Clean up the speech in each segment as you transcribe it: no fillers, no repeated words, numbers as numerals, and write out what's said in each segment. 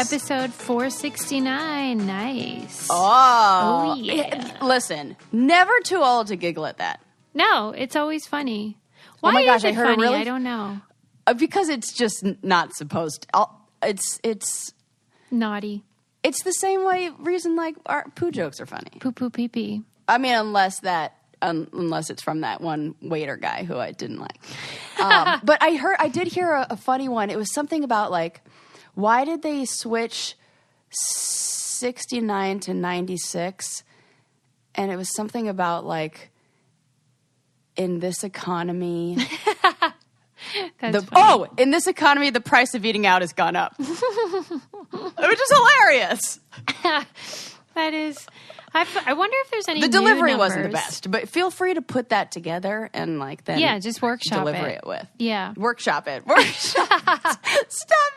Episode 469. Nice. Oh yeah. Listen, never too old to giggle at that. No, it's always funny. Why oh my gosh, is it I heard funny? a really... I don't know. Because it's just not supposed to. It's naughty. It's the same reason like our poo jokes are funny. Poo poo pee pee. I mean, unless it's from that one waiter guy who I didn't like. But I did hear a funny one. It was something about like, why did they switch 69 to 96? And it was something about like, in this economy. In this economy, the price of eating out has gone up. Which is hilarious. That is. I wonder if there's any The new delivery numbers. wasn't the best, but feel free to put that together and like then just workshop deliver it with. Yeah. Workshop it. Stop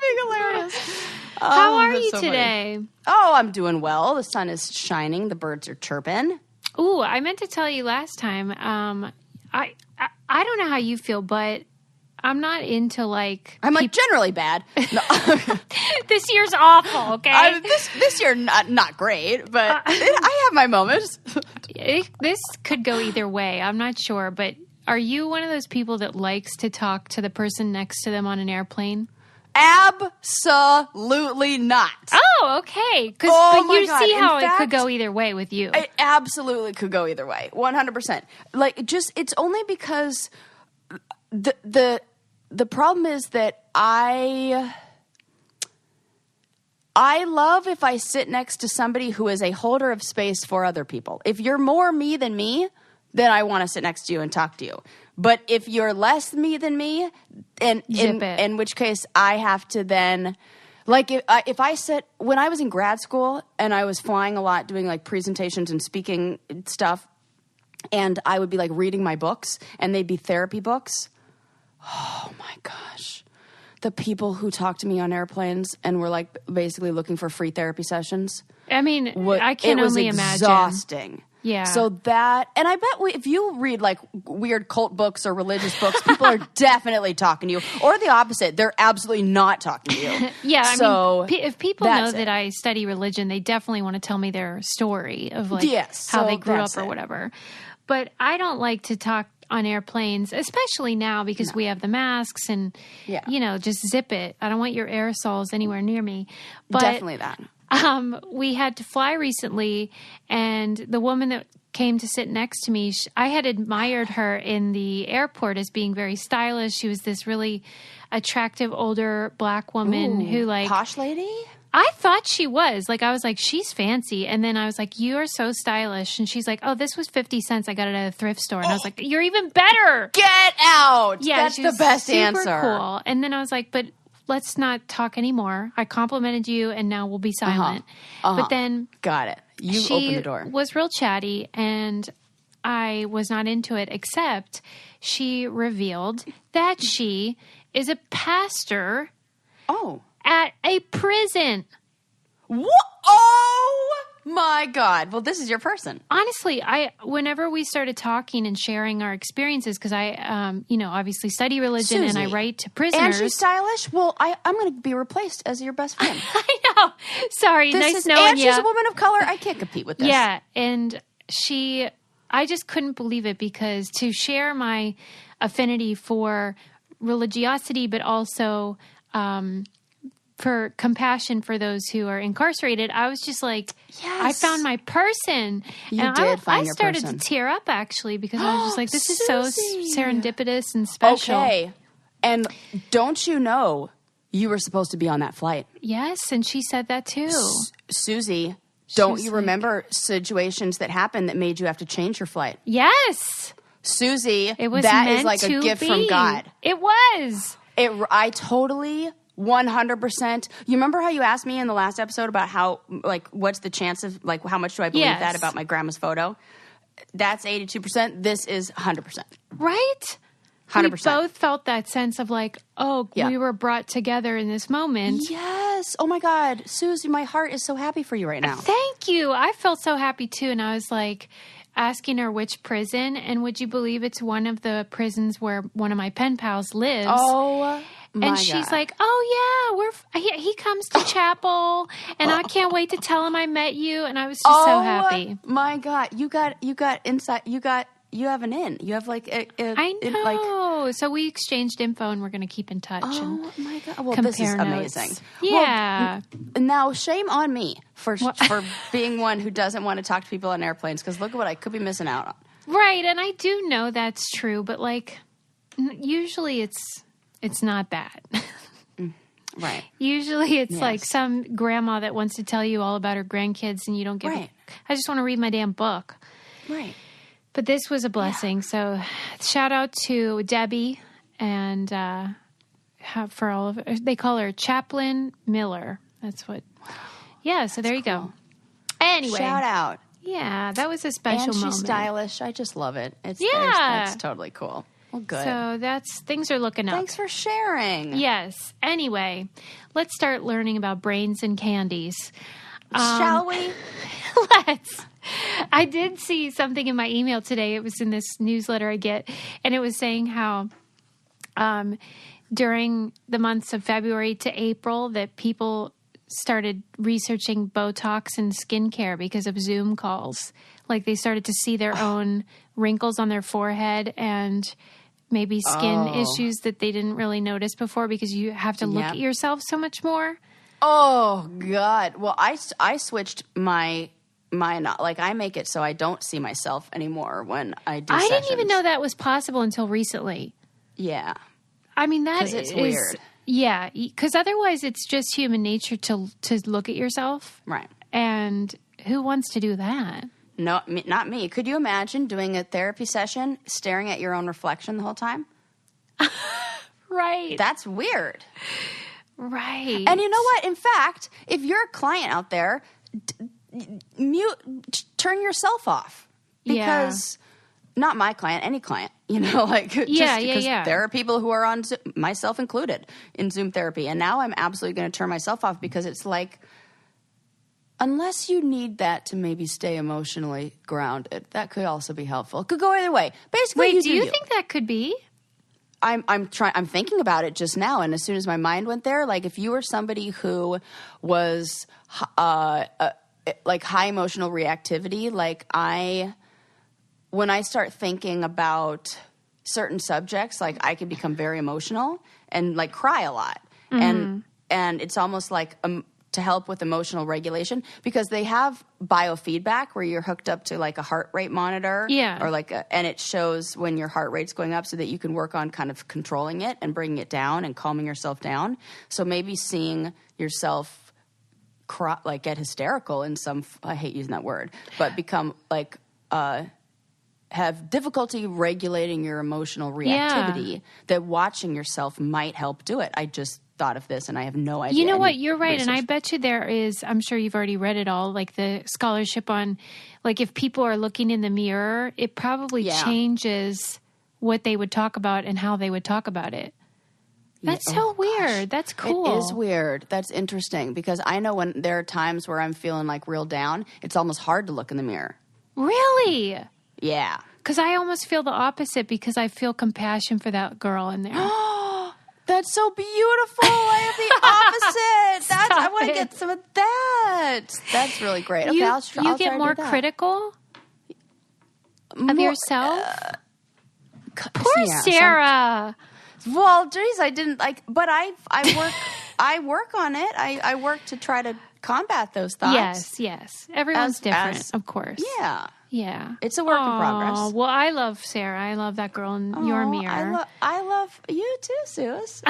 being hilarious. How are you so today? Funny. Oh, I'm doing well. The sun is shining. The birds are chirping. Ooh, I meant to tell you last time. I don't know how you feel, but I'm not into like... I'm like generally bad. No. This year's awful, okay? This year not great, but I have my moments. This could go either way. I'm not sure, but are you one of those people that likes to talk to the person next to them on an airplane? Absolutely not. Oh, okay. But you see how it could go either way with you. It absolutely could go either way. 100%. Like, it's only because the problem is that I love if I sit next to somebody who is a holder of space for other people. If you're more me than me, then I want to sit next to you and talk to you. But if you're less me than me, in which case I have to then, like if I sit, when I was in grad school and I was flying a lot, doing like presentations and speaking stuff, and I would be like reading my books and they'd be therapy books. Oh my gosh. The people who talk to me on airplanes and were like basically looking for free therapy sessions. I mean, I can only imagine. It was exhausting. Yeah. So that, and I bet if you read like weird cult books or religious books, people are definitely talking to you. Or the opposite, they're absolutely not talking to you. Yeah. I mean, if people know that I study religion, they definitely want to tell me their story of like how they grew up or whatever. But I don't like to talk on airplanes, especially now because we have the masks and, just zip it. I don't want your aerosols anywhere near me. But definitely that. We had to fly recently, and the woman that came to sit next to me, I had admired her in the airport as being very stylish. She was this really attractive older black woman who like... Posh lady? I thought she was. Like, I was like, she's fancy. And then I was like, you are so stylish. And she's like, oh, this was 50 cents. I got it at a thrift store. And I was like, you're even better. Get out. Yeah, that's the best super answer. Cool. And then I was like, but let's not talk anymore. I complimented you, and now we'll be silent. But then... Got it. You opened the door. She was real chatty, and I was not into it, except she revealed that she is a pastor at a prison. What? Oh my God. Well, this is your person. Honestly, whenever we started talking and sharing our experiences, because I, obviously study religion and I write to prisoners. And she's stylish? Well, I'm going to be replaced as your best friend. I know. Sorry. Nice knowing you. And she's a woman of color. I can't compete with this. Yeah. And I just couldn't believe it, because to share my affinity for religiosity, but also, for compassion for those who are incarcerated, I was just like, I found my person. You did find your person. I started to tear up, actually, because I was just like, this is so serendipitous and special. Okay. And don't you know you were supposed to be on that flight? Yes, and she said that too. Susie, don't you remember situations that happened that made you have to change your flight? Yes. Susie, it was that is like a gift from God. It was. I totally... 100%. You remember how you asked me in the last episode about how, like, what's the chance of, like, how much do I believe that about my grandma's photo? That's 82%. This is 100%. Right? 100%. We both felt that sense of like, we were brought together in this moment. Yes. Oh my God. Susie, my heart is so happy for you right now. Thank you. I felt so happy too. And I was like asking her which prison. And would you believe it's one of the prisons where one of my pen pals lives? Oh And she's like, "Oh yeah, he comes to chapel, and I can't wait to tell him I met you." And I was just so happy. My God, you got insight. You have an in. You have like I know. So we exchanged info, and we're going to keep in touch. Oh my God! Well, this is notes. Amazing. Yeah. Well, now shame on me for being one who doesn't want to talk to people on airplanes, because look at what I could be missing out on. Right, and I do know that's true, but like usually it's not that. Right. Usually it's like some grandma that wants to tell you all about her grandkids, and you don't get. Right. I just want to read my damn book. Right. But this was a blessing. So shout out to Debbie and for all of it. They call her Chaplain Miller. That's what. Yeah. So there you go. Anyway, shout out. Yeah, that was a special moment. And she's stylish. I just love it. That's totally cool. Well, good. So things are looking up. Thanks for sharing. Yes. Anyway, let's start learning about brains and candies. Shall we? Let's. I did see something in my email today. It was in this newsletter I get, and it was saying how during the months of February to April that people started researching Botox and skincare because of Zoom calls. Like they started to see their own wrinkles on their forehead and maybe skin issues that they didn't really notice before because you have to look at yourself so much more. Oh, God. Well, I switched my like I make it so I don't see myself anymore when I do sessions. Didn't even know that was possible until recently. Yeah. I mean, that is weird. Yeah, because otherwise it's just human nature to look at yourself. Right. And who wants to do that? No, not me. Could you imagine doing a therapy session staring at your own reflection the whole time? Right. That's weird. Right. And you know what? In fact, if you're a client out there, turn yourself off. Because not my client, any client, like there are people who are on Zoom, myself included, in Zoom therapy. And now I'm absolutely going to turn myself off because it's like, unless you need that to maybe stay emotionally grounded, that could also be helpful. It could go either way. Basically, wait, do you think that could be? I'm thinking about it just now, and as soon as my mind went there, like if you were somebody who was like high emotional reactivity, like when I start thinking about certain subjects, like I can become very emotional and like cry a lot, and it's almost like to help with emotional regulation, because they have biofeedback where you're hooked up to like a heart rate monitor, or like and it shows when your heart rate's going up so that you can work on kind of controlling it and bringing it down and calming yourself down. So maybe seeing yourself cry, like get hysterical in some, I hate using that word, but become like have difficulty regulating your emotional reactivity, that watching yourself might help do it. I just thought of this and I have no idea. You know what? You're right. Research. And I bet you there is, I'm sure you've already read it all, like the scholarship on, like if people are looking in the mirror, it probably changes what they would talk about and how they would talk about it. That's so weird. That's cool. It is weird. That's interesting, because I know when there are times where I'm feeling like real down, it's almost hard to look in the mirror. Really? Yeah. Because I almost feel the opposite, because I feel compassion for that girl in there. That's so beautiful. I have the opposite. I want to get some of that. That's really great. Okay, you get more critical of yourself? Poor Sarah. Well, geez, I didn't like, but I work on it. I work to try to combat those thoughts. Yes. Everyone's different, of course. Yeah. It's a work in progress. Well, I love Sarah. I love that girl in your mirror. I love you too, Sus.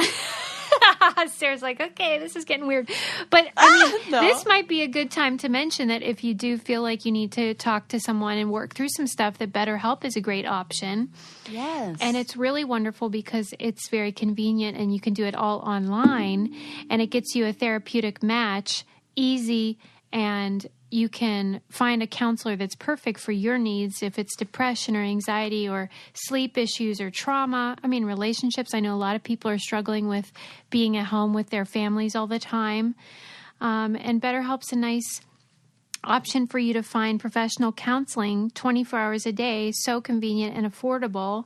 Sarah's like, okay, this is getting weird. But I mean, this might be a good time to mention that if you do feel like you need to talk to someone and work through some stuff, that BetterHelp is a great option. Yes. And it's really wonderful because it's very convenient and you can do it all online, and it gets you a therapeutic match, easy, and you can find a counselor that's perfect for your needs, if it's depression or anxiety or sleep issues or trauma. I mean, relationships. I know a lot of people are struggling with being at home with their families all the time. And BetterHelp's a nice option for you to find professional counseling 24 hours a day, so convenient and affordable.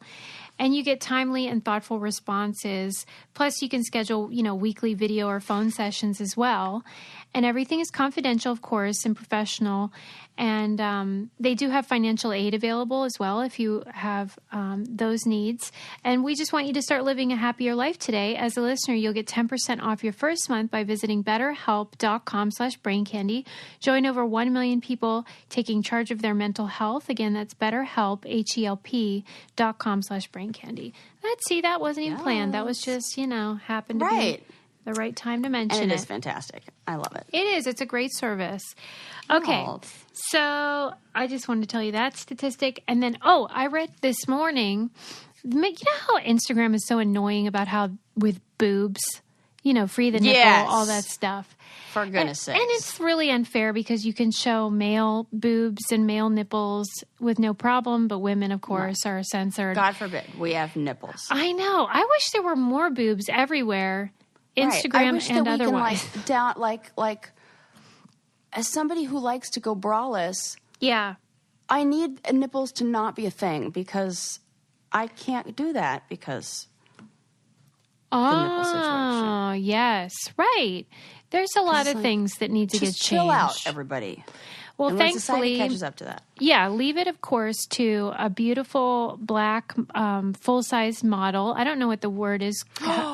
And you get timely and thoughtful responses. Plus, you can schedule, weekly video or phone sessions as well. And everything is confidential, of course, and professional. And they do have financial aid available as well if you have those needs. And we just want you to start living a happier life today. As a listener, you'll get 10% off your first month by visiting BetterHelp.com/braincandy. Join over 1 million people taking charge of their mental health. Again, that's BetterHelp, HELP.com/braincandy. See, that wasn't even planned. That was just, happened to be the right time to mention it. And it is fantastic. I love it. It is. It's a great service. Okay. So I just wanted to tell you that statistic. And then, I read this morning, you know how Instagram is so annoying about how with boobs, free the nipple, all that stuff. For goodness sakes. And it's really unfair because you can show male boobs and male nipples with no problem, but women, of course, are censored. God forbid we have nipples. I know. I wish there were more boobs everywhere. Instagram I wish and that we otherwise. Can like as somebody who likes to go braless, I need nipples to not be a thing because I can't do that because the nipple situation. Oh, yes, right. There's a lot of things that need to get changed. Chill out, everybody. Well, and thankfully, society catches up to that. Yeah, leave it, of course, to a beautiful black full-size model. I don't know what the word is,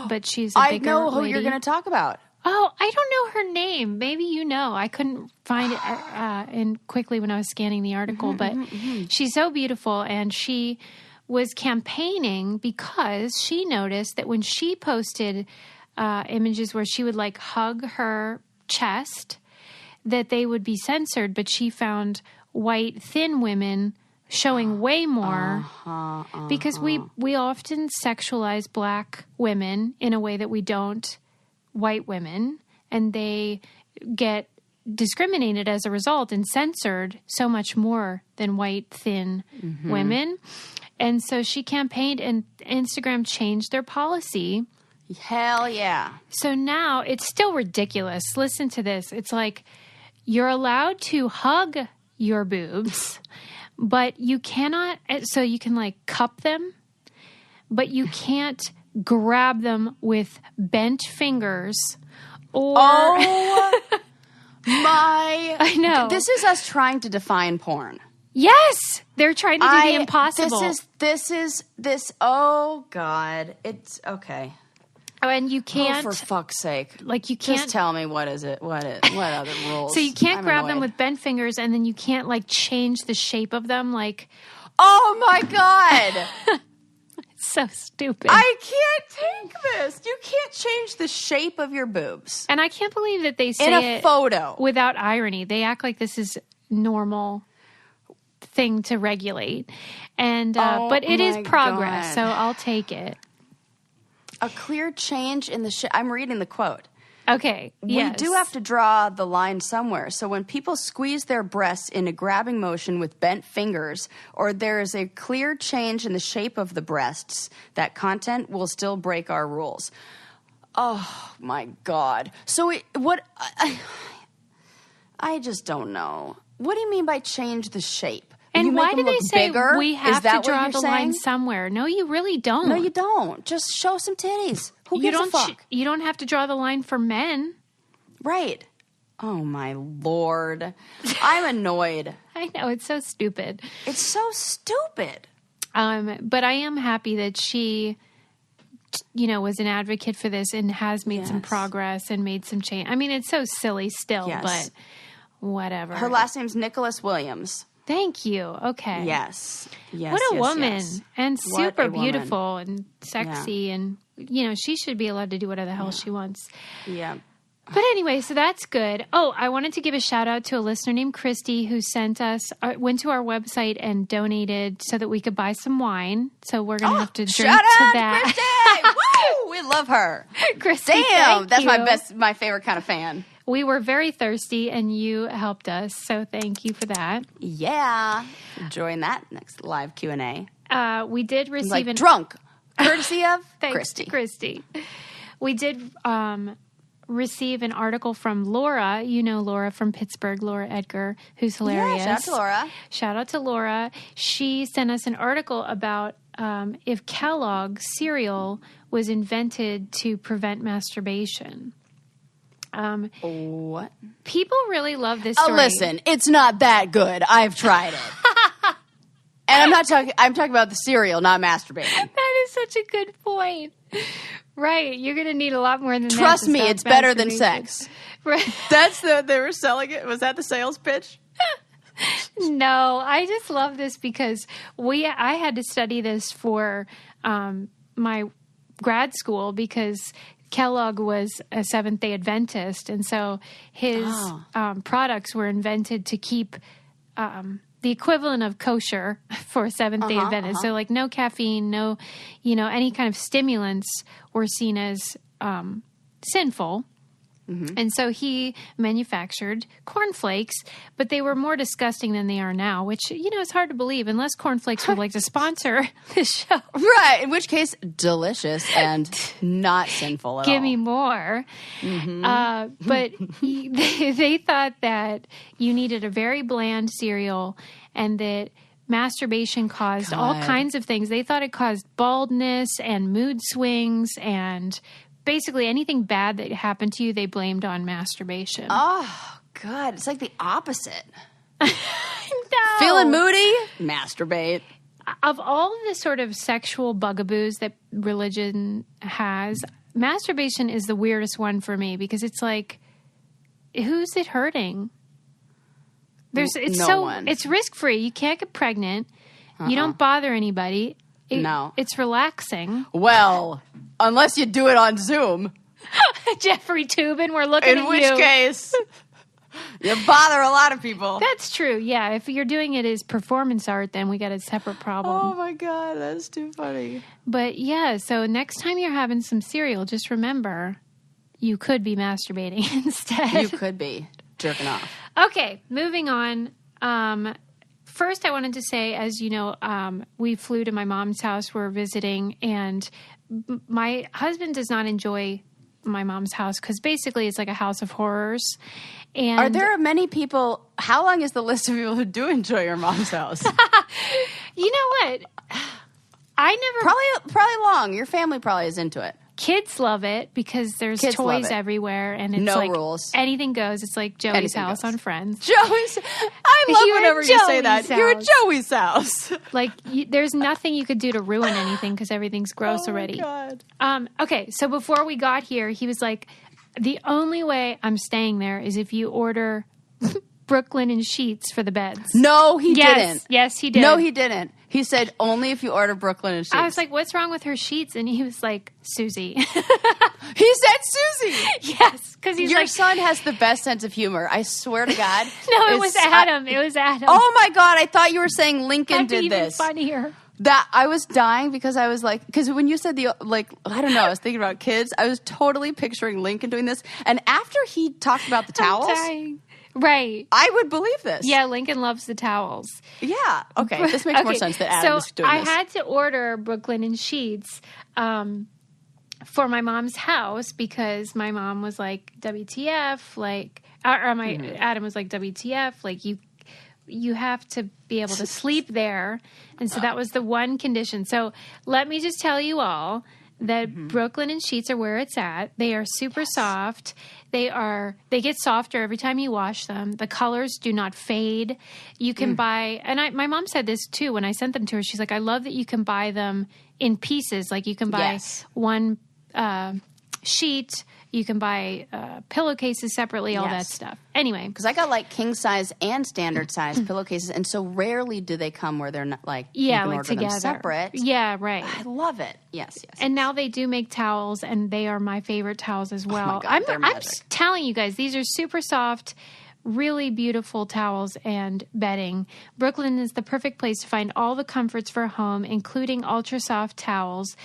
but she's a bigger lady. I know who you're going to talk about. Oh, I don't know her name. Maybe you know. I couldn't find it in quickly when I was scanning the article, but she's so beautiful, and she was campaigning because she noticed that when she posted images where she would hug her chest, that they would be censored, but she found white, thin women showing way more because we often sexualize black women in a way that we don't white women, and they get discriminated as a result and censored so much more than white, thin women. And so she campaigned, and Instagram changed their policy. Hell yeah. So now it's still ridiculous. Listen to this. It's you're allowed to hug your boobs, but you cannot, so you can cup them, but you can't grab them with bent fingers or... Oh, my... I know. This is us trying to define porn. Yes! They're trying to do the impossible. This, oh, God. It's, okay. Oh, and you can't... Oh, for fuck's sake. You can't... Just tell me what is it? What other rules? So you can't grab them with bent fingers, and then you can't, change the shape of them, Oh, my God! It's so stupid. I can't take this. You can't change the shape of your boobs. And I can't believe that they say in a photo without irony. They act like this is normal thing to regulate. And but it is progress, so I'll take it. A clear change in the shape. I'm reading the quote. Okay. We do have to draw the line somewhere. So when people squeeze their breasts in a grabbing motion with bent fingers, or there is a clear change in the shape of the breasts, that content will still break our rules. Oh, my God. So I just don't know. What do you mean by change the shape? And why do they say bigger? We have to draw the line somewhere? No, you really don't. No, you don't. Just show some titties. Who gives a fuck? You don't have to draw the line for men. Right. Oh, my Lord. I'm annoyed. I know. It's so stupid. It's so stupid. But I am happy that she, was an advocate for this and has made some progress and made some change. I mean, it's so silly still, but whatever. Her last name's Nicholas Williams. Thank you. Okay. Yes. What a woman. And super beautiful and sexy. And, she should be allowed to do whatever the hell she wants. Yeah. But anyway, so that's good. Oh, I wanted to give a shout out to a listener named Christy who went to our website and donated so that we could buy some wine. So we're going to have to drink to that. Christy! Woo! We love her. Christy, damn, that's my favorite kind of fan. We were very thirsty, and you helped us, so thank you for that. Yeah. Join that next live Q&A. We did receive drunk, courtesy of Christy. We did receive an article from Laura. You know Laura from Pittsburgh, Laura Edgar, who's hilarious. Yeah, shout out to Laura. Shout out to Laura. She sent us an article about if Kellogg's cereal was invented to prevent masturbation. What? People really love this story. Oh, listen, it's not that good. I've tried it. And I'm talking about the cereal, not masturbating. That is such a good point. Right. You're going to need a lot more than that. Trust me, it's better than sex. Right. They were selling it. Was that the sales pitch? No, I just love this because I had to study this for my grad school because Kellogg was a Seventh-day Adventist, and so his products were invented to keep the equivalent of kosher for Seventh-day Adventists. So, like, no caffeine, no, any kind of stimulants were seen as sinful. Mm-hmm. And so he manufactured cornflakes, but they were more disgusting than they are now, which, is hard to believe unless cornflakes would like to sponsor this show. Right. In which case, delicious and not sinful at all. Give me more. Mm-hmm. But they thought that you needed a very bland cereal and that masturbation caused all kinds of things. They thought it caused baldness and mood swings and basically anything bad that happened to you, they blamed on masturbation. Oh, God. It's like the opposite. No. Feeling moody? Masturbate. Of all the sort of sexual bugaboos that religion has, masturbation is the weirdest one for me because it's like, who's it hurting? It's risk-free. You can't get pregnant. You don't bother anybody. It's relaxing. Well, unless you do it on Zoom. Jeffrey Toobin, we're looking at you. In which case, you bother a lot of people. That's true, yeah. If you're doing it as performance art, then we got a separate problem. Oh, my God, that's too funny. But, yeah, so next time you're having some cereal, just remember, you could be masturbating instead. You could be jerking off. Okay, moving on. First, I wanted to say, as you know, we flew to my mom's house. We're visiting, and my husband does not enjoy my mom's house because basically it's like a house of horrors. And are there many people? How long is the list of people who do enjoy your mom's house? You know what? I never probably long. Your family probably is into it. Kids love it because there's toys everywhere, and it's no like rules. Anything goes. It's like Joey's house on Friends. Joey's. I love whenever you say that. You're at Joey's house. Like there's nothing you could do to ruin anything because everything's gross already. Oh my God. Okay, so before we got here, he was like, "The only way I'm staying there is if you order Brooklyn and sheets for the beds." No, he didn't. Yes, he did. No, he didn't. He said only if you order Brooklyn and sheets. I was like, "What's wrong with her sheets?" And he was like, "Susie." He said Susie. Yes, because your son has the best sense of humor. I swear to God. No, it was Adam. It was Adam. Oh my God! I thought you were saying Lincoln did even this. Funnier. That I was dying because I was like, because when you said I don't know, I was thinking about kids. I was totally picturing Lincoln doing this. And after he talked about the towels. I'm dying. Right. I would believe this. Yeah, Lincoln loves the towels. Yeah. Okay. This makes more sense that Adam was doing this. So I had to order Brooklyn and sheets for my mom's house because my mom was like, WTF, like, Adam was like, WTF, like, you have to be able to sleep there. And so that was the one condition. So let me just tell you all that Brooklyn and sheets are where it's at. They are super soft. They get softer every time you wash them. The colors do not fade. You can buy, and my mom said this too when I sent them to her. She's like, I love that you can buy them in pieces. Like you can buy one sheet. You can buy pillowcases separately, all that stuff. Anyway. Because I got like king size and standard size pillowcases, and so rarely do they come where they're not like, you can order together. them separate. Yeah, right. I love it. Yes. And now they do make towels, and they are my favorite towels as well. Oh my God, they're magic. I'm telling you guys, these are super soft, really beautiful towels and bedding. Brooklyn is the perfect place to find all the comforts for home, including ultra soft towels.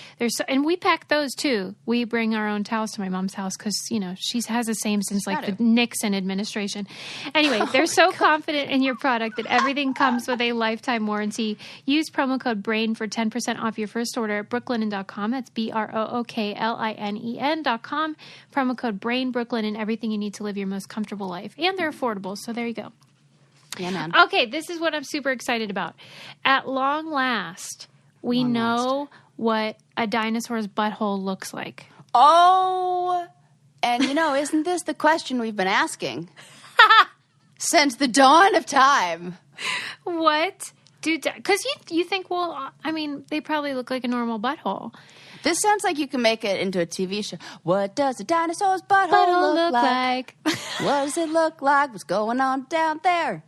And we pack those too. We bring our own towels to my mom's house because, she has the same since like the Nixon administration. Anyway, they're so confident in your product that everything comes with a lifetime warranty. Use promo code BRAIN for 10% off your first order at brooklinen.com. That's BROOKLINEN.com. Promo code BRAIN, Brooklyn, and everything you need to live your most comfortable life. And they're affordable. So there you go. Yeah, man. Okay, this is what I'm super excited about. At long last, we know what a dinosaur's butthole looks like. Oh, and isn't this the question we've been asking since the dawn of time? What? Because you think, well, I mean, they probably look like a normal butthole. This sounds like you can make it into a TV show. What does a dinosaur's butthole look like? What does it look like? What's going on down there?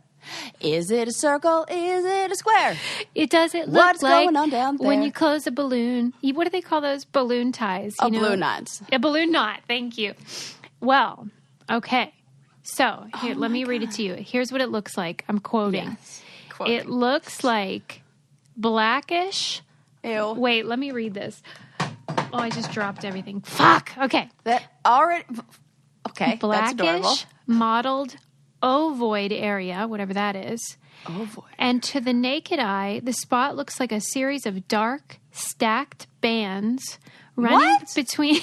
Is it a circle? Is it a square? What's like going on down there? When you close a balloon. What do they call those? Balloon ties. Balloon knots. A balloon knot. Thank you. Well, okay. So here, let me read it to you. Here's what it looks like. I'm quoting. Yes. It looks like blackish. Ew. Wait, let me read this. Oh, I just dropped everything. Fuck. Okay. That already. Okay. Blackish, that's adorable. mottled, ovoid area, whatever that is. Ovoid. And to the naked eye, the spot looks like a series of dark, stacked bands running between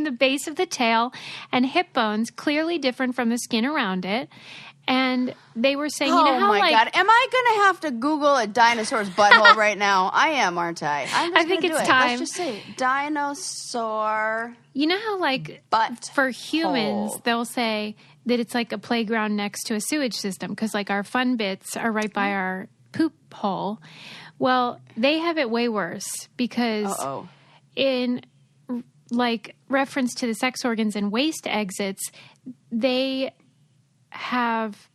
the base of the tail and hip bones, clearly different from the skin around it. And they were saying, you know how, my God. Am I going to have to Google a dinosaur's butthole right now? I am, aren't I? I think it's time. Let's just say dinosaur. You know how, butt for humans, hole. they'll say that it's like a playground next to a sewage system because, our fun bits are right by our poop hole. Well, they have it way worse because in, reference to the sex organs and waste exits, they have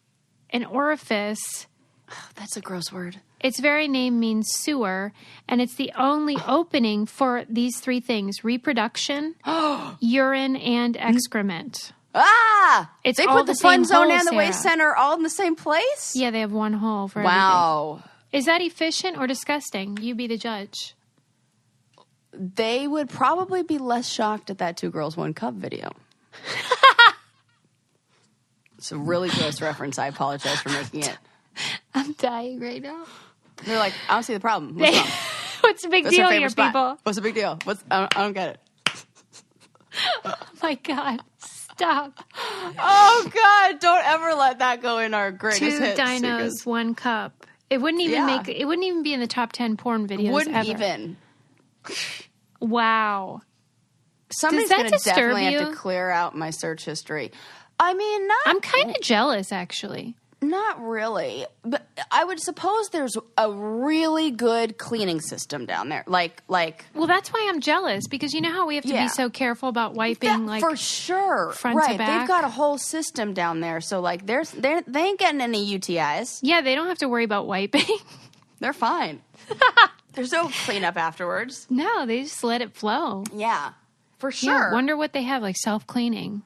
an orifice. Oh, that's a gross word. Its very name means sewer, and it's the only opening for these three things: reproduction, urine, and excrement. They put the fun zone and the waste center all in the same place? Yeah, they have one hole for everything. Is that efficient or disgusting? You be the judge. They would probably be less shocked at that 2 Girls, 1 Cup video. It's a really gross reference. I apologize for making it. I'm dying right now. They're like, I don't see the problem. What's wrong? What's the big deal here, people? What's the big deal? I don't get it. Oh, my God. Stop. Oh, God. Don't ever let that go in our greatest 2 hits. 2 dinos, 1 cup. It wouldn't even it wouldn't even be in the top 10 porn videos Wouldn't ever. even. Wow. Somebody's going to definitely have to clear out my search history. I mean, I'm kind of jealous, actually. Not really. But I would suppose there's a really good cleaning system down there. Well, that's why I'm jealous, because you know how we have to be so careful about wiping, for sure. Front to back? They've got a whole system down there. So, they ain't getting any UTIs. Yeah, they don't have to worry about wiping. They're fine. There's no cleanup afterwards. No, they just let it flow. Yeah, for sure. Yeah, wonder what they have, self-cleaning.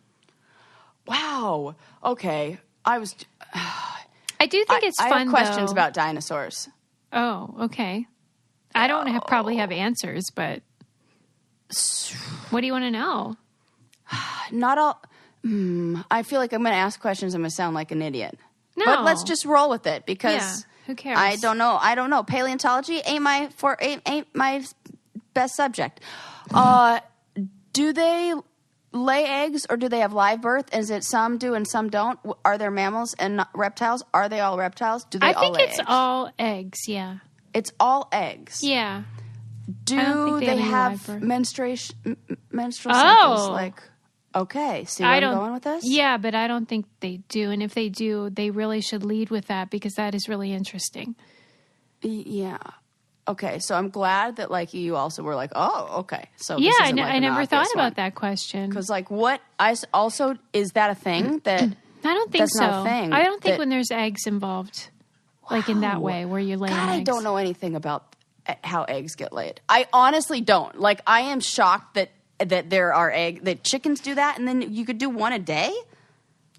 Wow. Okay. I do think it's fun, I have questions about dinosaurs. Oh, okay. I don't probably have answers, but what do you want to know? Not all. I feel like I'm going to ask questions. I'm going to sound like an idiot. No. But let's just roll with it because who cares? I don't know. Paleontology ain't my best subject. Do they lay eggs or do they have live birth? Is it some do and some don't? Are there mammals and reptiles? Are they all reptiles? Do they all lay eggs? I think it's all eggs, yeah. It's all eggs? Yeah. Do they have menstrual cycles? Okay, see where I'm going with this? Yeah, but I don't think they do. And if they do, they really should lead with that because that is really interesting. Yeah. Okay, so I'm glad that you also were oh, okay. So yeah, I never thought about that question. Because is that a thing that I don't think that's so. Not a thing I don't think when there's eggs involved, in that way where you're laying eggs. I don't know anything about how eggs get laid. I honestly don't. I am shocked that there are that chickens do that, and then you could do one a day.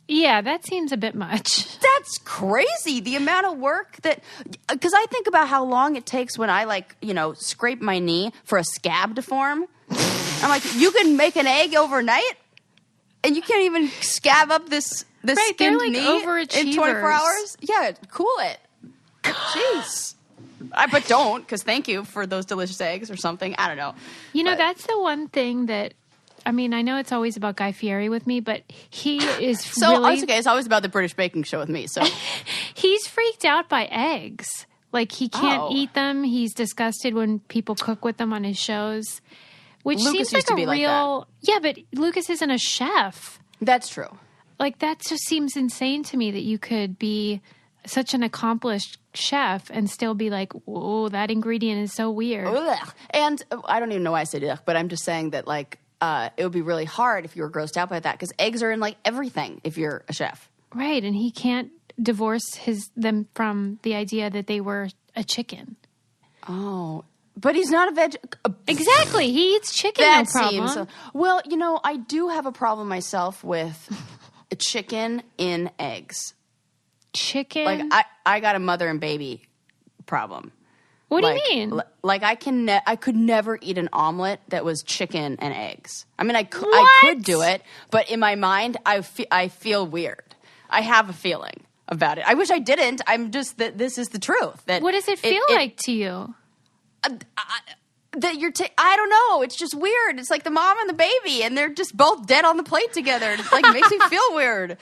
Yeah, that seems a bit much. That's crazy. The amount of work because I think about how long it takes when I scrape my knee for a scab to form. I'm like, you can make an egg overnight, and you can't even scab up this skinned knee in 24 hours. Yeah, cool it. Jeez. But don't, because thank you for those delicious eggs or something. I don't know. That's the one thing that. I mean, I know it's always about Guy Fieri with me, but he is it's okay. It's always about the British baking show with me. So he's freaked out by eggs. Like, he can't eat them. He's disgusted when people cook with them on his shows. Which Lucas seems like a real... Like yeah, but Lucas isn't a chef. That's true. Like, that just seems insane to me that you could be such an accomplished chef and still be like, whoa, that ingredient is so weird. Ugh. And I don't even know why I said ugh, but I'm just saying that, like, it would be really hard if you were grossed out by that, because eggs are in, like, everything if you're a chef. Right, and he can't divorce them from the idea that they were a chicken. Oh, but he's not a veg. Exactly, he eats chicken. That no problem. Seems. Well, you know, I do have a problem myself with chicken in eggs. Chicken, like I got a mother and baby problem. What do you mean? Like I could never eat an omelet that was chicken and eggs. I mean, I could do it, but in my mind, I feel weird. I have a feeling about it. I wish I didn't. I'm just that this is the truth. That what does it feel like to you? That you're I don't know. It's just weird. It's like the mom and the baby, and they're just both dead on the plate together. It like makes me feel weird.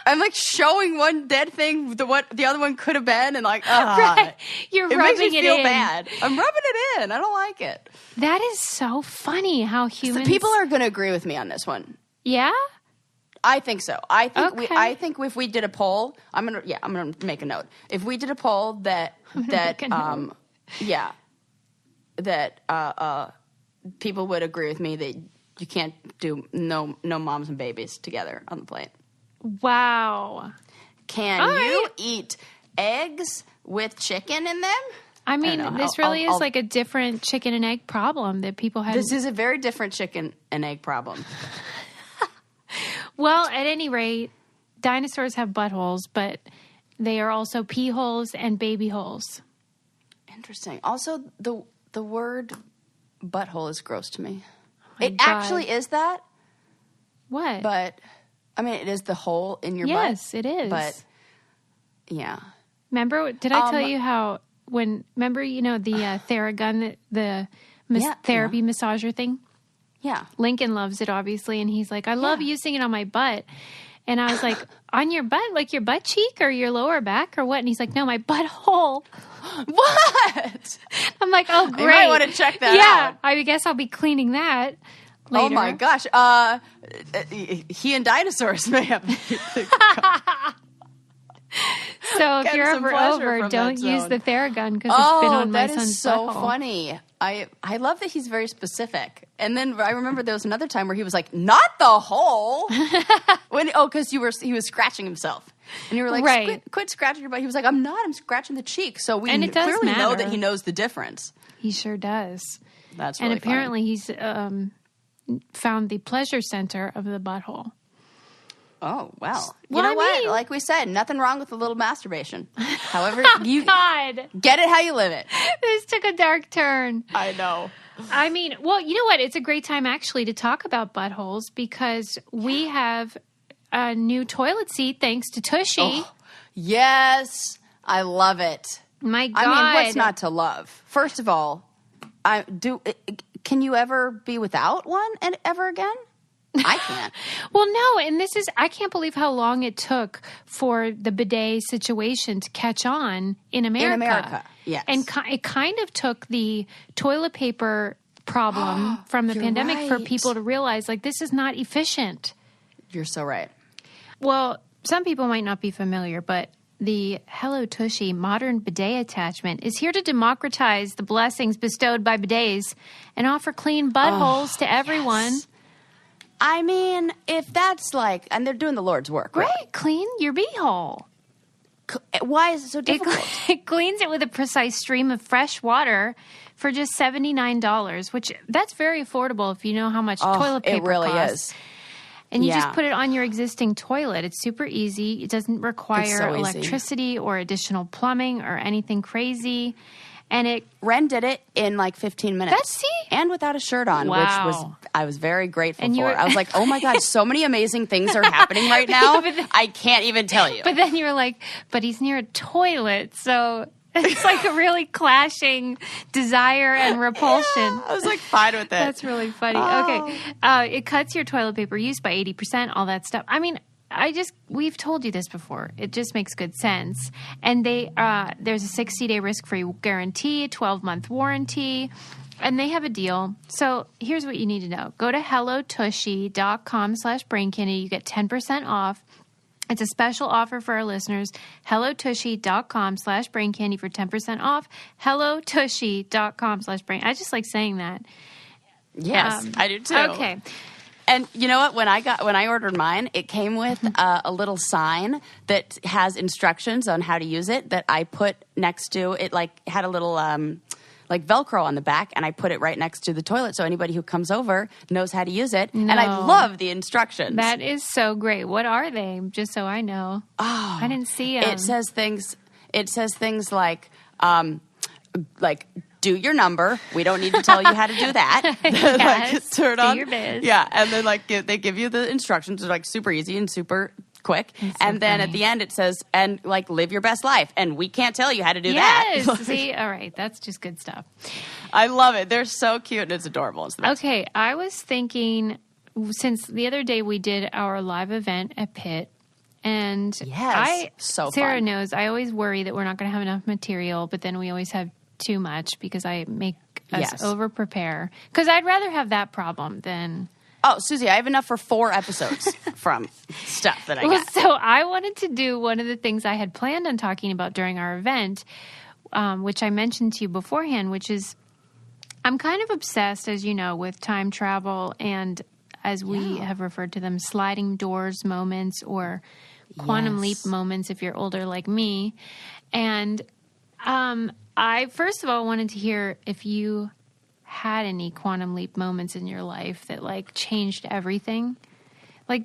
I'm like showing one dead thing what the other one could have been, and like right. You're rubbing makes me feel in. bad. I'm rubbing it in. I don't like it. That is so funny how humans. So people are going to agree with me on this one. Yeah. I think so. I think if we did a poll, I'm gonna make a note. If we did a poll that people would agree with me that you can't do no moms and babies together on the plate. Wow. Can you eat eggs with chicken in them? I mean, this really is like a different chicken and egg problem that people have. This is a very different chicken and egg problem. Well, at any rate, dinosaurs have buttholes, but they are also pee holes and baby holes. Interesting. Also, the word butthole is gross to me. Oh it actually is that. What? But, I mean, it is the hole in your butt. Yes, it is. But, yeah. Remember, did I tell you how remember, you know, the Theragun, the therapy massager thing? Yeah. Lincoln loves it, obviously, and he's like, I love using it on my butt. And I was like, on your butt? Like your butt cheek or your lower back or what? And he's like, no, my butthole. What? I'm like, oh, great. You might want to check that out. Yeah, I guess I'll be cleaning that later. Oh, my gosh. He and dinosaurs may have... So if you're ever over, don't use the Theragun because it's been on my son's butthole. That is so funny. I love that he's very specific. And then I remember there was another time where he was like, "Not the hole," because he was scratching himself, and you were like, "Quit scratching your butt." He was like, "I'm not. I'm scratching the cheek." So we clearly know that he knows the difference. He sure does. That's really and apparently he's found the pleasure center of the butthole. Oh, well. You know what? Like we said, nothing wrong with a little masturbation. However, you get it how you live it. This took a dark turn. I know. I mean, well, you know what? It's a great time actually to talk about buttholes because we have a new toilet seat thanks to Tushy. Oh, yes. I love it. My God. I mean, what's not to love? First of all, can you ever be without one ever again? I can't. Well, no, and I can't believe how long it took for the bidet situation to catch on in America. In America, yes. And it kind of took the toilet paper problem from the pandemic for people to realize, like, this is not efficient. You're so right. Well, some people might not be familiar, but the Hello Tushy modern bidet attachment is here to democratize the blessings bestowed by bidets and offer clean buttholes to everyone. Yes. I mean, if that's like, and they're doing the Lord's work, right? Clean your beehole. Why is it so difficult? It cleans it with a precise stream of fresh water for just $79, which that's very affordable if you know how much toilet paper costs. It really is. And you just put it on your existing toilet. It's super easy. It doesn't require electricity or additional plumbing or anything crazy. And Ren did it in like 15 minutes. And without a shirt on, which I was very grateful for. I was like, oh my God, so many amazing things are happening right now. I can't even tell you. But then you were like, but he's near a toilet. So it's like a really clashing desire and repulsion. Yeah, I was like, fine with it. That's really funny. Okay. It cuts your toilet paper use by 80%, all that stuff. I mean, we've told you this before. It just makes good sense. And there's a 60-day risk-free guarantee, 12-month warranty, and they have a deal. So here's what you need to know. Go to hellotushy.com/braincandy. You get 10% off. It's a special offer for our listeners. hellotushy.com/braincandy for 10% off. hellotushy.com/brain. I just like saying that. Yes, I do too. Okay. And you know what? When I ordered mine, it came with a little sign that has instructions on how to use it that I put next to it. Like had a little like Velcro on the back, and I put it right next to the toilet so anybody who comes over knows how to use it. No. And I love the instructions. That is so great. What are they? Just so I know. Oh, I didn't see them. It says things like do your number. We don't need to tell you how to do that. Yes, turn on. Do your biz. Yeah, and then they give you the instructions. They're super easy and super quick. And then at the end it says, and live your best life. And we can't tell you how to do that. Yes. See, all right, that's just good stuff. I love it. They're so cute and it's adorable. It's the best. Okay, I was thinking, since the other day we did our live event at Pitt. And Sarah knows I always worry that we're not going to have enough material, but then we always have too much because I make us over prepare. Because I'd rather have that problem than... Oh, Susie, I have enough for 4 episodes from stuff that I got. So I wanted to do one of the things I had planned on talking about during our event, which I mentioned to you beforehand, which is I'm kind of obsessed, as you know, with time travel and, as we have referred to them, sliding doors moments or quantum leap moments if you're older like me. And I, first of all, wanted to hear if you had any quantum leap moments in your life that, changed everything.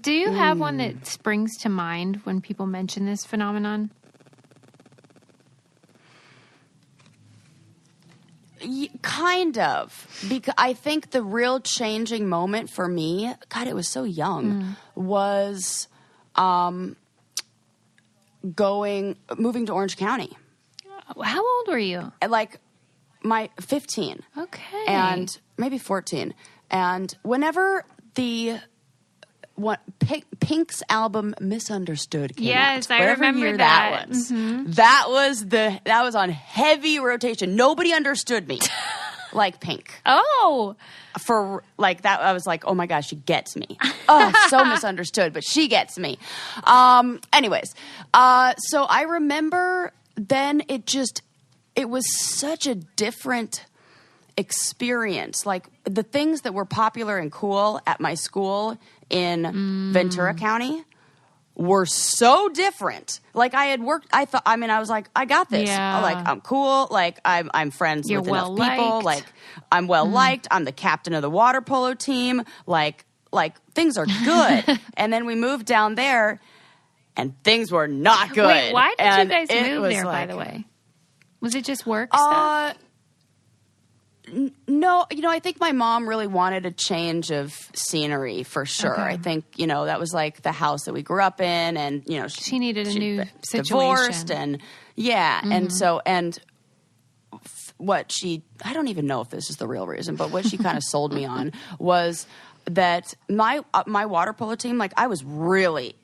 Do you have one that springs to mind when people mention this phenomenon? Kind of. Because I think the real changing moment for me, God, it was so young, was moving to Orange County. How old were you? My 15. Okay. And maybe 14. And whenever Pink's album Misunderstood came out. I remember that. That was on heavy rotation. Nobody understood me like Pink. Oh. For that, I was like, oh my gosh, she gets me. Oh, so misunderstood, but she gets me. Anyways, so I remember then it was such a different experience. The things that were popular and cool at my school in Ventura County were so different. I had worked, I was like, I got this. Yeah. I'm cool. I'm friends You're with well enough people. liked. I'm well liked. I'm the captain of the water polo team. Things are good. And then we moved down there and things were not good. Wait, why did you guys move there, by the way? Was it just work stuff? No, I think my mom really wanted a change of scenery for sure. Okay. I think, that was the house that we grew up in and, she needed a new situation. Divorced and and so, and what I don't even know if this is the real reason, but what she kind of sold me on was that my water polo team, I was really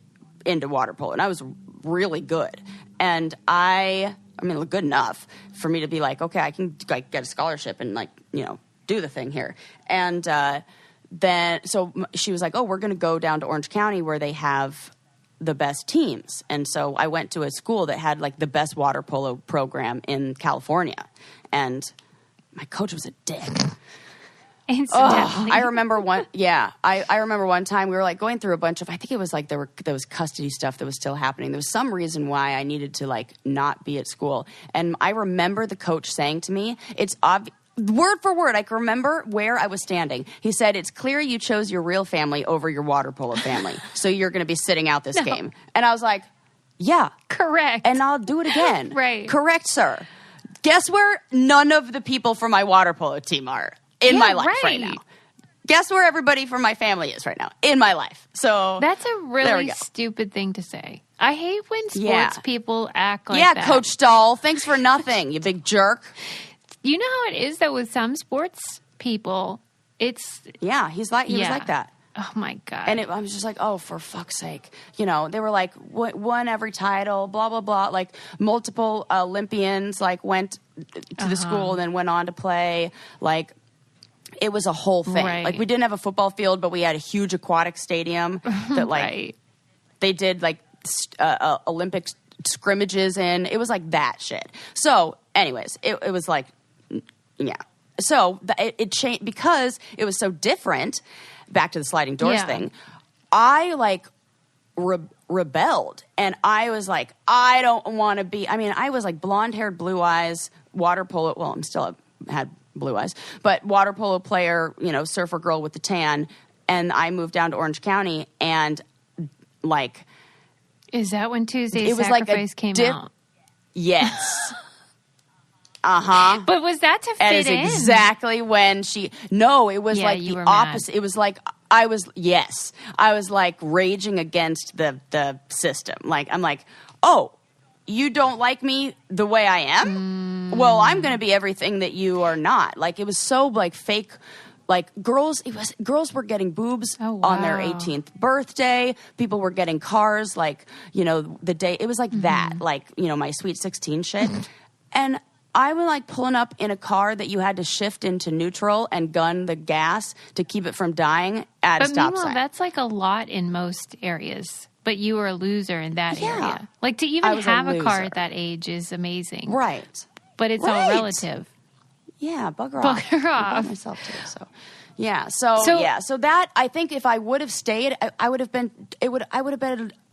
into water polo and I was really good. And good enough for me to be okay, I can get a scholarship and do the thing here. And then so she was like, oh, we're going to go down to Orange County where they have the best teams. And so I went to a school that had the best water polo program in California. And my coach was a dick. Incidentally. I remember I remember one time we were going through a bunch of, I think it was there was custody stuff that was still happening. There was some reason why I needed to not be at school. And I remember the coach saying to me, it's word for word, I can remember where I was standing. He said, it's clear you chose your real family over your water polo family. So you're going to be sitting out this game. And I was like, yeah. Correct. And I'll do it again. Right. Correct, sir. Guess where none of the people from my water polo team are? In my life right now. Guess where everybody from my family is right now? In my life. So that's a really stupid thing to say. I hate when sports people act like that. Yeah, Coach Stahl. Thanks for nothing, you big jerk. You know how it is, though, with some sports people, it's... Yeah, he was like that. Oh, my God. And I was just like, oh, for fuck's sake. You know, they were like, won every title, blah, blah, blah. Like, multiple Olympians, like, went to the school and then went on to play. Like, it was a whole thing. Right. Like, we didn't have a football field, but we had a huge aquatic stadium that, like, they did, like, Olympic scrimmages in. It was like that shit. So, anyways, it was like, yeah. So, it changed because it was so different. Back to the sliding doors thing. I, like, rebelled. And I was like, I don't want to be... I mean, I was, like, blonde-haired, blue eyes, water polo... Well, I'm still had blue eyes. But water polo player, you know, surfer girl with the tan. And I moved down to Orange County and, like... Is that when Tuesday's Sacrifice came out? Yes. Uh-huh. But was that to fit in? That is exactly when she... No, it was like the opposite. Mad. It was like, I was like raging against the system. Like, I'm like, oh, you don't like me the way I am? Well, I'm going to be everything that you are not. Like, it was so, like, fake... Like, girls were getting boobs on their 18th birthday. People were getting cars, like, you know, the day... It was like that. Like, you know, my Sweet 16 shit. And... I was like pulling up in a car that you had to shift into neutral and gun the gas to keep it from dying at a stop sign. That's like a lot in most areas. But you were a loser in that area. Like to even have a car at that age is amazing. Right. But it's all relative. Yeah, bugger off. Bugger off. I myself too, so. Yeah, so that, I think if I would have stayed, I would have been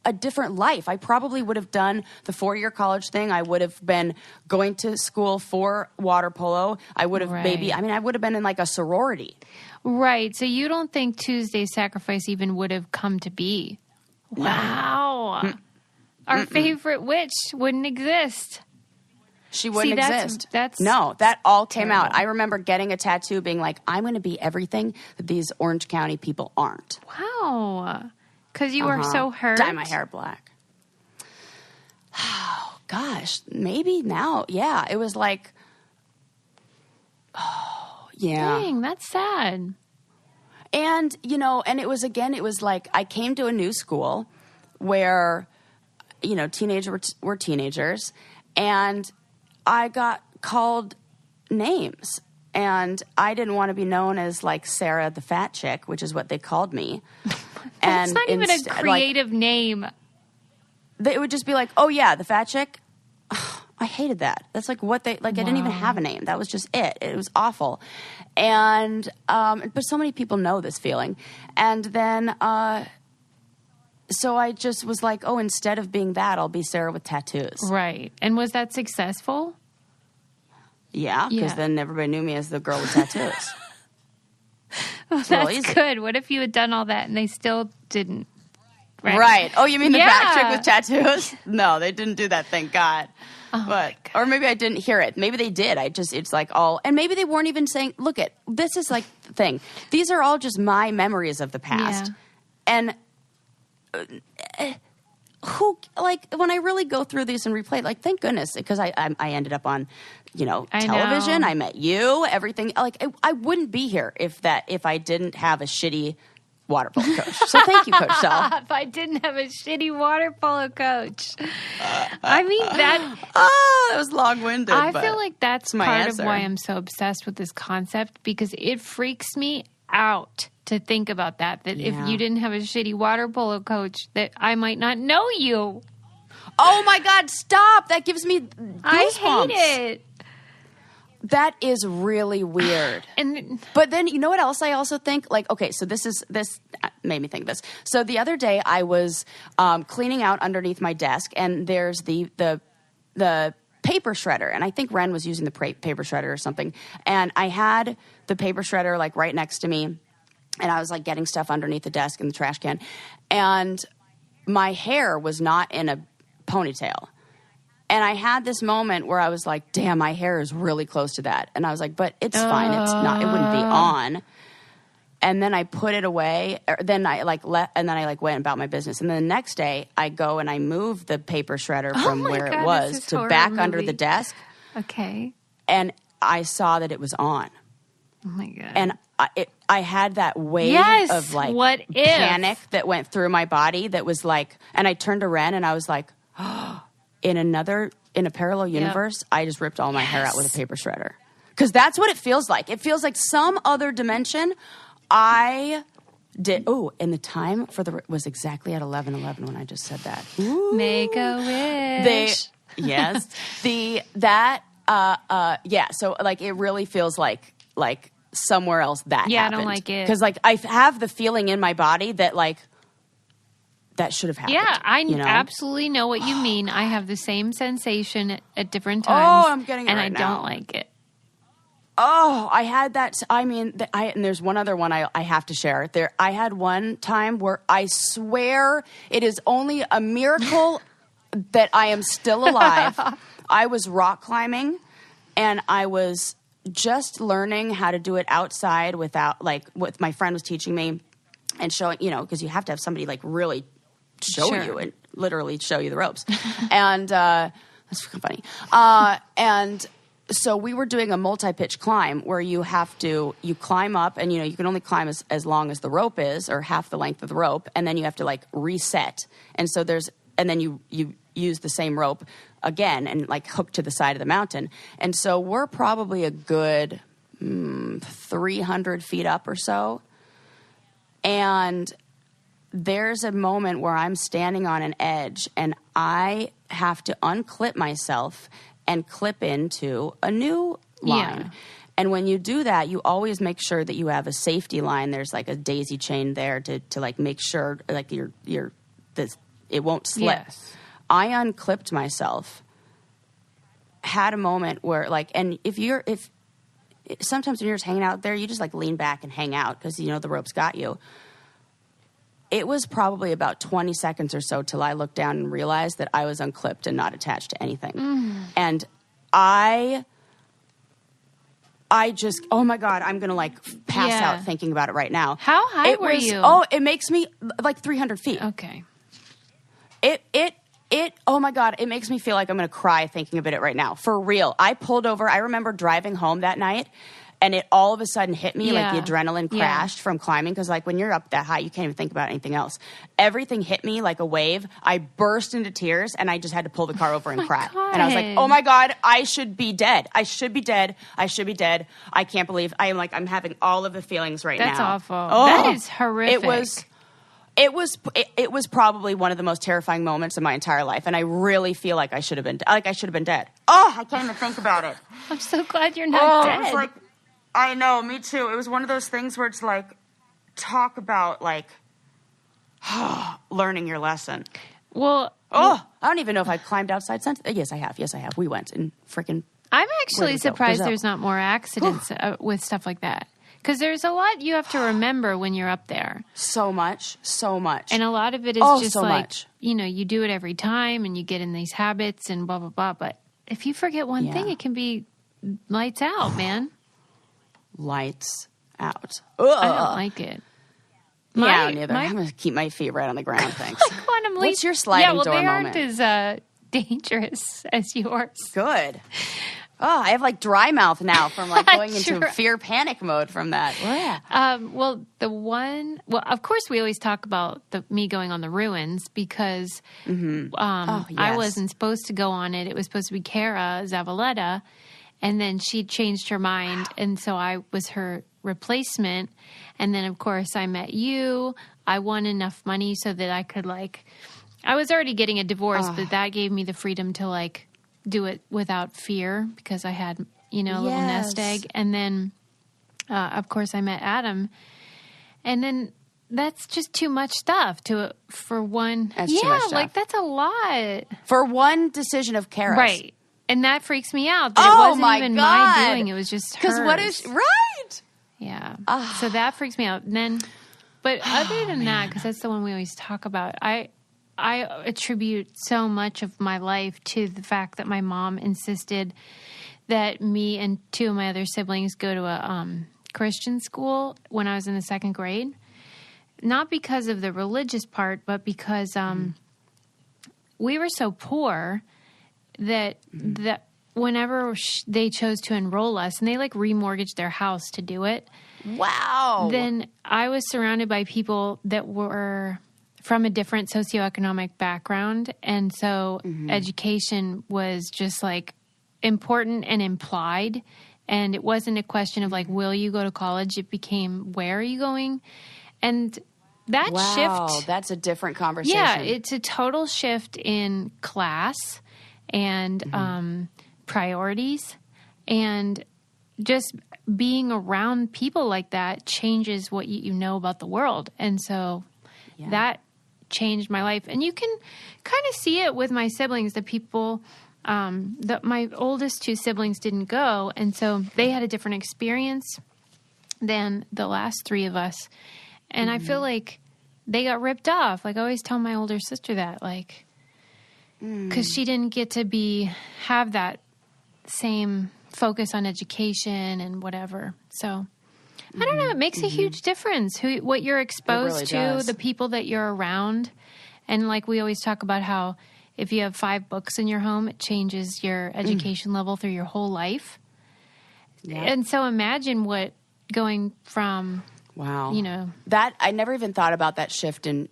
a different life. I probably would have done the 4-year college thing. I would have been going to school for water polo. I would have I would have been in like a sorority. Right. So you don't think Tuesday's Sacrifice even would have come to be? Wow. Our favorite witch wouldn't exist. She wouldn't exist. That's no, that all came out. I remember getting a tattoo being like, I'm going to be everything that these Orange County people aren't. Wow. Because you were so hurt. Dye my hair black. Oh, gosh. Maybe now. Yeah. It was like, oh, yeah. Dang, that's sad. And, you know, and it was like I came to a new school where, you know, teenagers were teenagers. And I got called names. And I didn't want to be known as, like, Sarah the fat chick, which is what they called me. That's not even a creative name. It would just be like, oh, yeah, the fat chick. I hated that. That's like what they, like, I didn't even have a name. That was just it. It was awful. And, but so many people know this feeling. And then, so I just was like, oh, instead of being that, I'll be Sarah with tattoos. Right. And was that successful? Yeah, because then everybody knew me as the girl with tattoos. Well, that's good. What if you had done all that and they still didn't? Right. Oh, you mean the fat chick with tattoos? No, they didn't do that, thank God. Oh, or maybe I didn't hear it. Maybe they did. It's like all, and maybe they weren't even saying, look it, this is like the thing. These are all just my memories of the past. Yeah. And who, like, when I really go through these and replay, like, thank goodness, because I ended up on, you know, television. I met you, everything. Like, I wouldn't be here if I didn't have a shitty water polo coach. So thank you, Coach Sal. If I didn't have a shitty water polo coach. I mean, that was long-winded. I feel like that's part answer. of why I'm so obsessed with this concept, because it freaks me out to think about that if you didn't have a shitty water polo coach, that I might not know you. Oh my God, stop. That gives me goosebumps. I hate it. That is really weird. But then, you know what else I also think? Like, okay, so this made me think this. So the other day I was cleaning out underneath my desk, and there's the paper shredder, and I think Ren was using the paper shredder or something. And I had the paper shredder like right next to me, and I was like getting stuff underneath the desk in the trash can, and my hair was not in a ponytail. And I had this moment where I was like, damn, my hair is really close to that. And I was like, but it's fine. It's not, it wouldn't be on. And then I put it away. Then I went about my business. And then the next day I go and I move the paper shredder from where it was to back under the desk. Okay. And I saw that it was on. Oh my God. And I had that wave of like panic that went through my body that was like, and I turned to Ren and I was like, oh, in a parallel universe, I just ripped all my hair out with a paper shredder. Because that's what it feels like. It feels like some other dimension. I did. Oh, and the time was exactly at 11:11 when I just said that. Ooh. Make a wish. Yes. So like it really feels like somewhere else that happened. I don't like it. Because like I have the feeling in my body that like that should have happened. Yeah, I absolutely know what you mean. I have the same sensation at different times. Oh, I'm getting it and right now. I don't like it. Oh, I had that. I mean, and there's one other one I have to share. I had one time where I swear it is only a miracle that I am still alive. I was rock climbing, and I was just learning how to do it outside without, like, what my friend was teaching me and showing, because you have to have somebody, like, really show you and literally show you the ropes. And that's fucking funny. And so we were doing a multi-pitch climb where you climb up and, you can only climb as long as the rope is or half the length of the rope. And then you have to like reset. And so then you use the same rope again and like hook to the side of the mountain. And so we're probably a good 300 feet up or so. And there's a moment where I'm standing on an edge and I have to unclip myself and clip into a new line. Yeah. And when you do that, you always make sure that you have a safety line. There's like a daisy chain there to like make sure like it won't slip. Yes. I unclipped myself, had a moment where like, and if sometimes when you're just hanging out there, you just like lean back and hang out because the rope's got you. It was probably about 20 seconds or so till I looked down and realized that I was unclipped and not attached to anything. And I just, oh my God, I'm going to like pass out thinking about it right now. How high were you? Oh, it makes me like 300 feet. Okay. Oh my God, it makes me feel like I'm going to cry thinking about it right now. For real. I pulled over. I remember driving home that night. And it all of a sudden hit me like the adrenaline crashed from climbing. Because like when you're up that high, you can't even think about anything else. Everything hit me like a wave. I burst into tears and I just had to pull the car over and cry. God. And I was like, oh my God, I should be dead. I should be dead. I should be dead. I can't believe I'm having all of the feelings right now. That's awful. Oh, that is horrific. It was probably one of the most terrifying moments of my entire life. And I really feel like I should have been dead. Oh, I can't even think about it. I'm so glad you're not dead. It's like, I know, me too. It was one of those things where it's like, talk about like learning your lesson. Well, I don't even know if I climbed outside. Yes, I have. We went and freaking. I'm actually surprised there's not more accidents with stuff like that. Because there's a lot you have to remember when you're up there. So much. And a lot of it is just like, you do it every time and you get in these habits and blah, blah, blah. But if you forget one thing, it can be lights out, man. Lights out. Ugh. I don't like it. Neither. I'm going to keep my feet right on the ground, thanks. Quantum leap. What's your sliding door moment? They aren't as dangerous as yours. Good. Oh, I have like dry mouth now from like going into fear panic mode from that. Yeah. Of course we always talk about me going on the ruins because I wasn't supposed to go on it. It was supposed to be Cara Zavaleta. And then she changed her mind, and so I was her replacement. And then, of course, I met you. I won enough money so that I could, like... I was already getting a divorce, but that gave me the freedom to, like, do it without fear because I had, a little nest egg. And then, of course, I met Adam. And then that's just too much stuff for one... That's too much stuff. Like, that's a lot. For one decision of Cara's. Right. And that freaks me out. That it wasn't even my doing. It was just hers. Because what is... Right! Yeah. So that freaks me out. And then... But other than that, because that's the one we always talk about, I attribute so much of my life to the fact that my mom insisted that me and two of my other siblings go to a Christian school when I was in the second grade. Not because of the religious part, but because we were so poor that whenever they chose to enroll us, and they like remortgaged their house to do it. Wow. then I was surrounded by people that were from a different socioeconomic background. And so education was just like important and implied. And it wasn't a question of like, will you go to college? It became, where are you going? And that shift. That's a different conversation. Yeah, it's a total shift in class and priorities. And just being around people like that changes what you know about the world. And so that changed my life. And you can kind of see it with my siblings, the people that my oldest two siblings didn't go. And so they had a different experience than the last three of us. And I feel like they got ripped off. Like I always tell my older sister that, like, because she didn't get to have that same focus on education and whatever. So I don't know. It makes a huge difference what you're exposed to, the people that you're around. And like we always talk about how if you have 5 books in your home, it changes your education level through your whole life. Yeah. And so imagine what going from, that I never even thought about that shift in,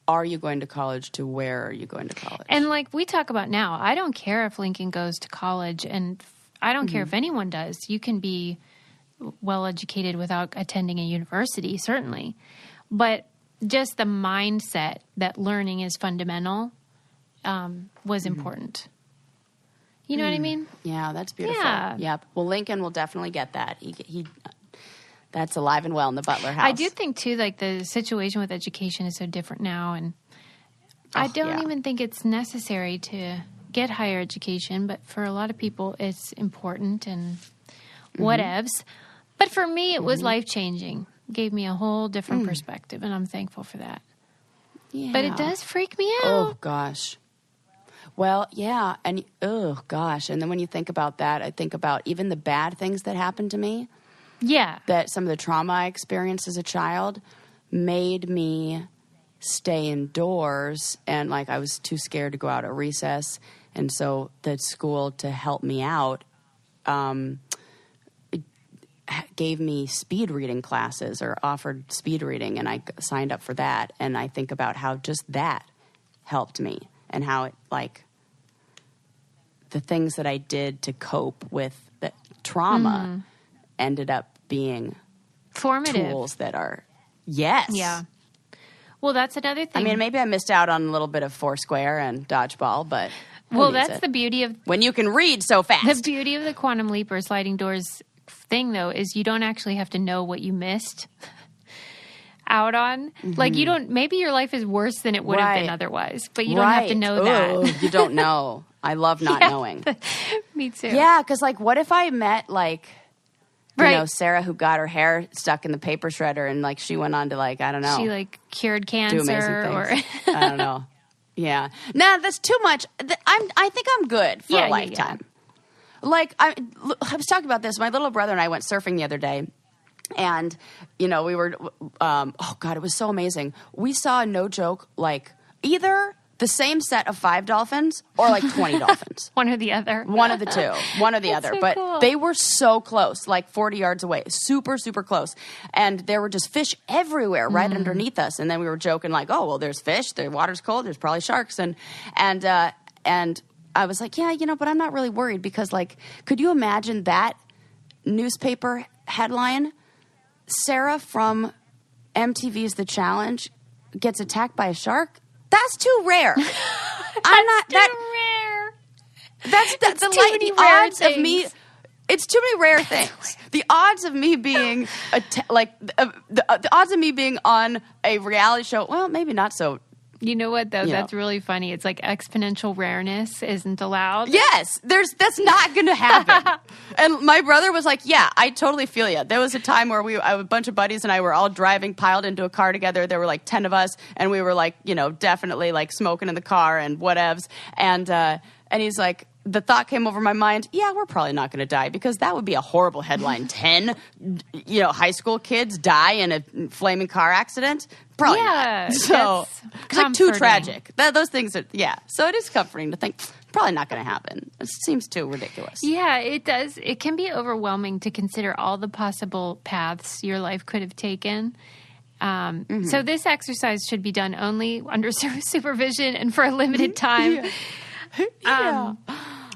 are you going to college to where are you going to college? And like we talk about now, I don't care if Lincoln goes to college, and I don't care if anyone does. You can be well educated without attending a university, certainly. But just the mindset that learning is fundamental was important. You know what I mean? Yeah, that's beautiful. Yeah. Yep. Well, Lincoln will definitely get that. He that's alive and well in the Butler house. I do think, too, like the situation with education is so different now. And I don't even think it's necessary to get higher education. But for a lot of people, it's important and whatevs. But for me, it was life-changing. Gave me a whole different perspective, and I'm thankful for that. Yeah. But it does freak me out. Oh, gosh. Well, yeah. And, oh, gosh. And then when you think about that, I think about even the bad things that happened to me. Yeah. That some of the trauma I experienced as a child made me stay indoors. And, like, I was too scared to go out at recess. And so the school, to help me out, gave me speed reading classes or offered speed reading, and I signed up for that. And I think about how just that helped me and how it, like, the things that I did to cope with the trauma ended up being formative tools that are, yes. Yeah. Well, that's another thing. I mean, maybe I missed out on a little bit of Foursquare and dodgeball, but well, that's the beauty of when you can read so fast. The beauty of the quantum leap or sliding doors thing, though, is you don't actually have to know what you missed out on. Like, you don't, maybe your life is worse than it would have been otherwise, but you don't have to know that. You don't know. I love not knowing. Me too. Yeah, because, like, what if I met, like, you know, Sarah, who got her hair stuck in the paper shredder, and, like, she went on to, like, I don't know. She, like, cured cancer. Do amazing things. I don't know. Yeah. Nah, that's too much. I think I'm good for a lifetime. Yeah. Like, I was talking about this. My little brother and I went surfing the other day. And, you know, we were, oh, God, it was so amazing. We saw, no joke, like, either the same set of 5 dolphins or, like, 20 dolphins. One or the other. One of the two. One or the other. So but cool. They were so close, like 40 yards away. Super, super close. And there were just fish everywhere right underneath us. And then we were joking, like, oh, well, there's fish. The water's cold. There's probably sharks. And I was like, yeah, you know, but I'm not really worried because, like, could you imagine that newspaper headline? Sarah from MTV's The Challenge gets attacked by a shark? That's too rare. I'm not that rare. That's too many rare odds things. Of me. It's too many rare things. The odds of me being the odds of me being on a reality show. Well, maybe not so. You know what, though? That's really funny. It's like exponential rareness isn't allowed. Yes, that's not going to happen. And my brother was like, yeah, I totally feel you. There was a time where a bunch of buddies and I were all driving, piled into a car together. There were like 10 of us, and we were like, you know, definitely like smoking in the car and whatevs. And he's like, the thought came over my mind, yeah, we're probably not going to die because that would be a horrible headline. 10, you know, high school kids die in a flaming car accident. Probably not. So it's like too tragic. Those things are, yeah. So it is comforting to think Probably not going to happen. It seems too ridiculous. Yeah, it does. It can be overwhelming to consider all the possible paths your life could have taken. So this exercise should be done only under supervision and for a limited time.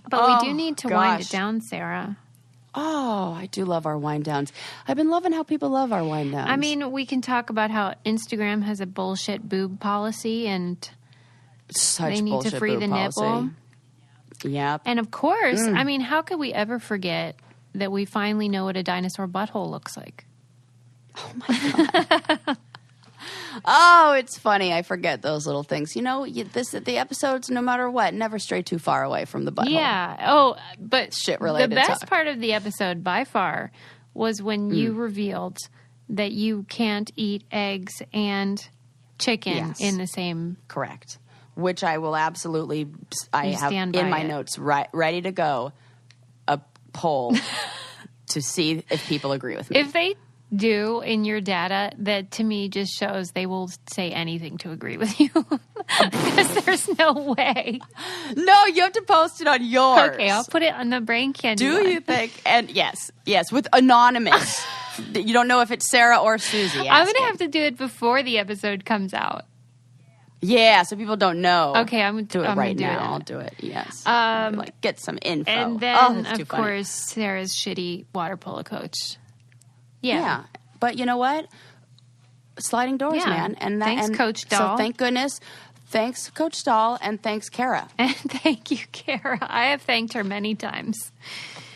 But we do need to wind it down, Sarah. Oh, I do love our wind downs. I've been loving how people love our wind downs. I mean, we can talk about how Instagram has a bullshit boob policy and they need to free the nipple. Yep. And of course, I mean, how could we ever forget that we finally know what a dinosaur butthole looks like? Oh, my God. Oh, it's funny. I forget those little things. You know, the episodes, no matter what, never stray too far away from the butthole. Yeah. Oh, but shit-related the best part of the episode by far was when you revealed that you can't eat eggs and chicken in the same... Correct. Which I will absolutely... I have in my notes ready to go a poll to see if people agree with me. If they do in your data, that to me just shows they will say anything to agree with you. Because there's no way. No, you have to post it on yours. Okay, I'll put it on the brain candy Do you think? And yes, with anonymous. You don't know if it's Sarah or Susie. I'm going to have to do it before the episode comes out. Yeah, so people don't know. Okay, I'm going to do it right now. That. I'll do it, yes. Get some info. And then, of course, Sarah's shitty water polo coach. Yeah. But you know what? Sliding doors, man. And thanks, Coach Dahl. So thank goodness. Thanks, Coach Dahl, and thanks, Kara. And thank you, Kara. I have thanked her many times.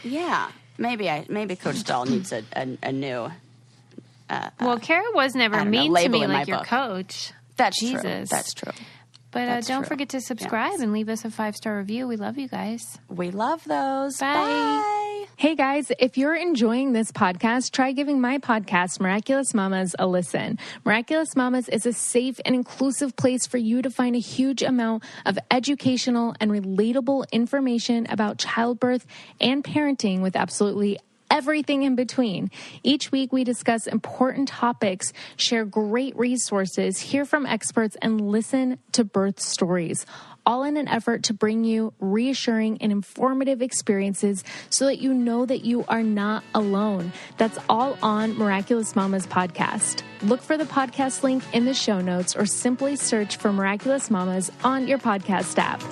Yeah. Maybe Coach Dahl needs a new... well, Kara was never mean to me like your coach. That's Jesus. True. That's true. But don't forget to subscribe and leave us a 5-star review. We love you guys. We love those. Bye. Hey guys, if you're enjoying this podcast, try giving my podcast, Miraculous Mamas, a listen. Miraculous Mamas is a safe and inclusive place for you to find a huge amount of educational and relatable information about childbirth and parenting with absolutely everything in between. Each week we discuss important topics, share great resources, hear from experts, and listen to birth stories, all in an effort to bring you reassuring and informative experiences so that you know that you are not alone. That's all on Miraculous Mamas podcast. Look for the podcast link in the show notes or simply search for Miraculous Mamas on your podcast app.